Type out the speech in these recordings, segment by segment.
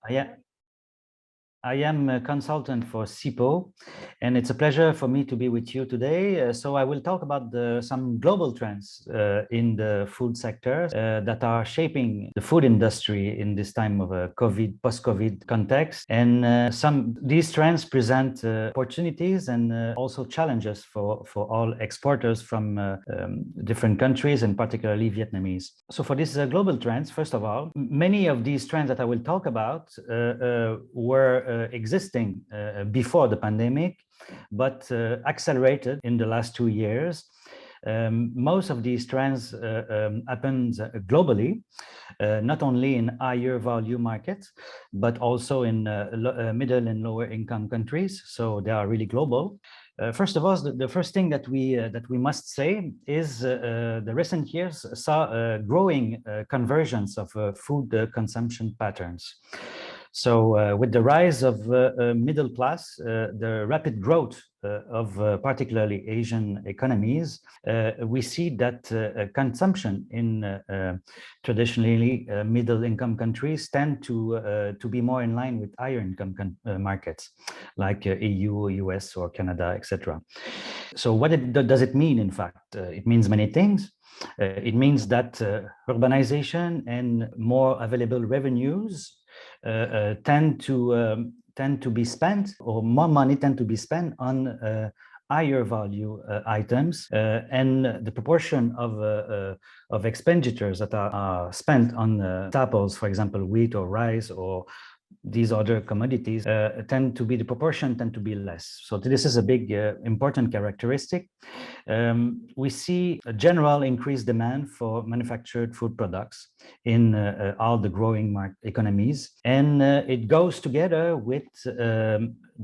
I, I am a consultant for SIPPO, and it's a pleasure for me to be with you today. So I will talk about some global trends in the food sector that are shaping the food industry in this time of a post-COVID context. And these trends present opportunities and also challenges for all exporters from different countries, and particularly Vietnamese. So for these global trends, first of all, many of these trends that I will talk about were existing before the pandemic, but accelerated in the last 2 years. Most of these trends happened globally, not only in higher value markets, but also in middle and lower income countries. So they are really global. First of all, the first thing that we must say is the recent years saw growing convergence of food consumption patterns. So with the rise of middle class, the rapid growth of particularly Asian economies, we see that consumption in traditionally middle income countries tend to be more in line with higher income markets like EU, US, or Canada, etc. So what does it mean? In fact, it means many things. It means that urbanization and more available revenues tend to be spent, or more money tend to be spent on higher value items, and the proportion of expenditures that are spent on staples, for example, wheat or rice or these other commodities, tend to be less. So this is a big important characteristic. We see a general increased demand for manufactured food products in all the growing economies, and it goes together with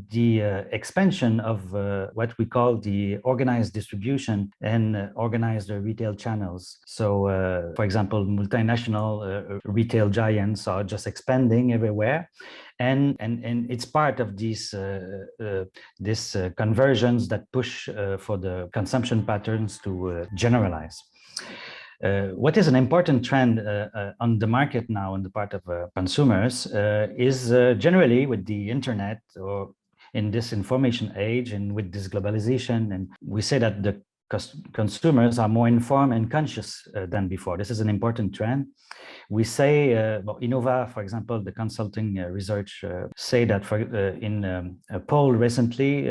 the expansion of what we call the organized distribution and organized retail channels. So, for example, multinational retail giants are just expanding everywhere, and it's part of these conversions that push for the consumption patterns to generalize. What is an important trend on the market now on the part of consumers is generally with the internet, or in this information age, and with this globalization, and we say that the consumers are more informed and conscious than before. This is an important trend. We say, Innova, for example, the consulting research say that in a poll recently,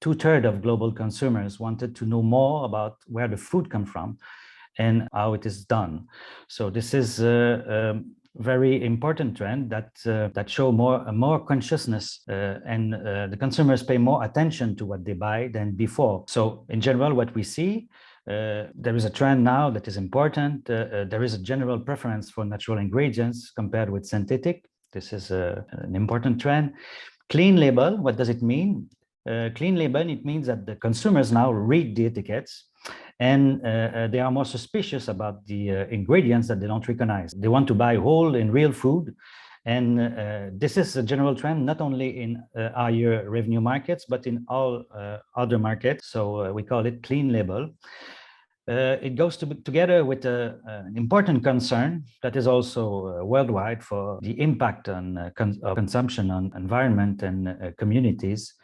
2/3 of global consumers wanted to know more about where the food comes from and how it is done. So this is a very important trend that show more consciousness, and the consumers pay more attention to what they buy than before. So in general, what we see, there is a trend now that is important. There is a general preference for natural ingredients compared with synthetic. This is an important trend. Clean label, what does it mean? Clean label, it means that the consumers now read the etiquettes, and they are more suspicious about the ingredients that they don't recognize. They want to buy whole and real food. And this is a general trend, not only in higher revenue markets, but in all other markets. So we call it clean label. It goes together with an important concern that is also worldwide for the impact on consumption on environment and communities.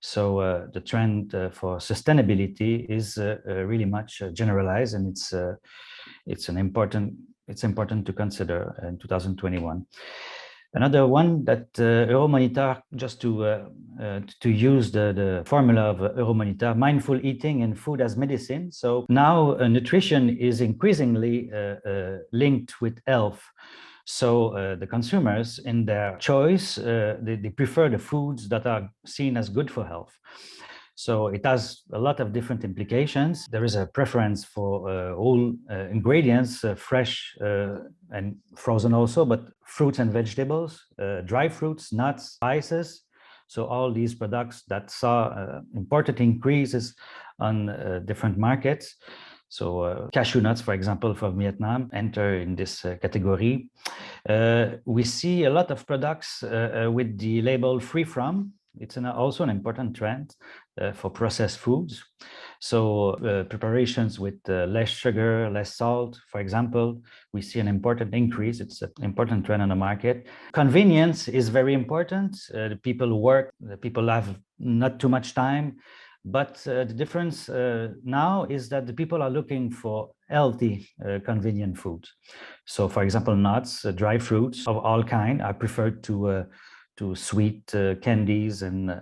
So the trend for sustainability is really much generalized, and it's important to consider in 2021. Another one that Euromonitor, just to use the formula of Euromonitor, mindful eating and food as medicine. So now nutrition is increasingly linked with health. So the consumers, in their choice, they prefer the foods that are seen as good for health. So it has a lot of different implications. There is a preference for whole ingredients, fresh and frozen also, but fruits and vegetables, dry fruits, nuts, spices. So all these products that saw important increases on different markets. So cashew nuts, for example, from Vietnam, enter in this category. We see a lot of products with the label free from. It's also an important trend for processed foods. So preparations with less sugar, less salt, for example, we see an important increase. It's an important trend on the market. Convenience is very important. The people work, the people have not too much time. But the difference now is that the people are looking for healthy, convenient food. So, for example, nuts, dry fruits of all kind are preferred to sweet candies and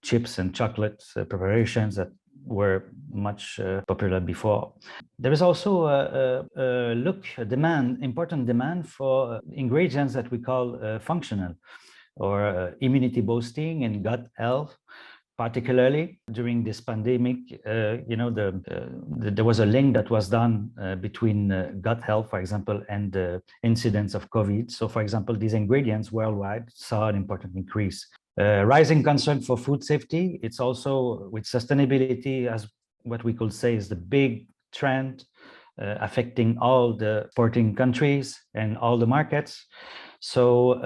chips and chocolate preparations that were much popular before. There is also important demand for ingredients that we call functional or immunity boosting and gut health. Particularly during this pandemic, there was a link that was done between gut health, for example, and the incidence of COVID. So, for example, these ingredients worldwide saw an important increase. Rising concern for food safety, it's also with sustainability, as what we could say is the big trend affecting all the exporting countries and all the markets. So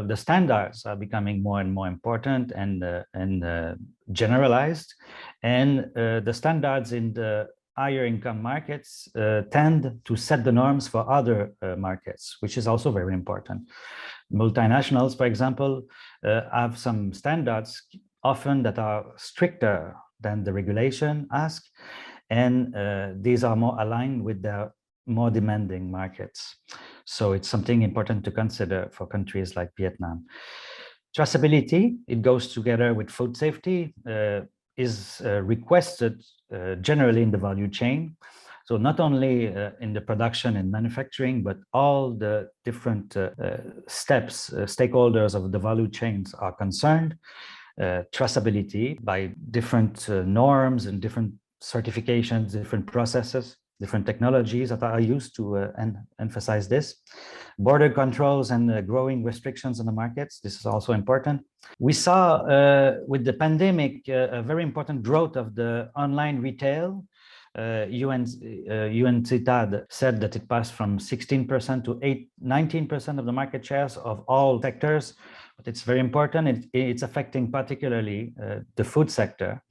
the standards are becoming more and more important and generalized, and the standards in the higher income markets tend to set the norms for other markets, which is also very important. Multinationals, for example, have some standards often that are stricter than the regulation asks, and these are more aligned with the more demanding markets. So it's something important to consider for countries like Vietnam. Traceability, it goes together with food safety, is requested generally in the value chain. So not only in the production and manufacturing, but all the different steps, stakeholders of the value chains are concerned. Traceability by different norms and different certifications, different processes, different technologies that are used to emphasize this. Border controls and growing restrictions on the markets, this is also important. We saw with the pandemic a very important growth of the online retail. UNCTAD said that it passed from 16% to 19% of the market shares of all sectors, but it's very important. It's affecting particularly the food sector.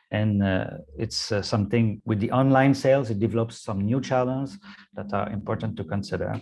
And it's something with the online sales, it develops some new challenges that are important to consider.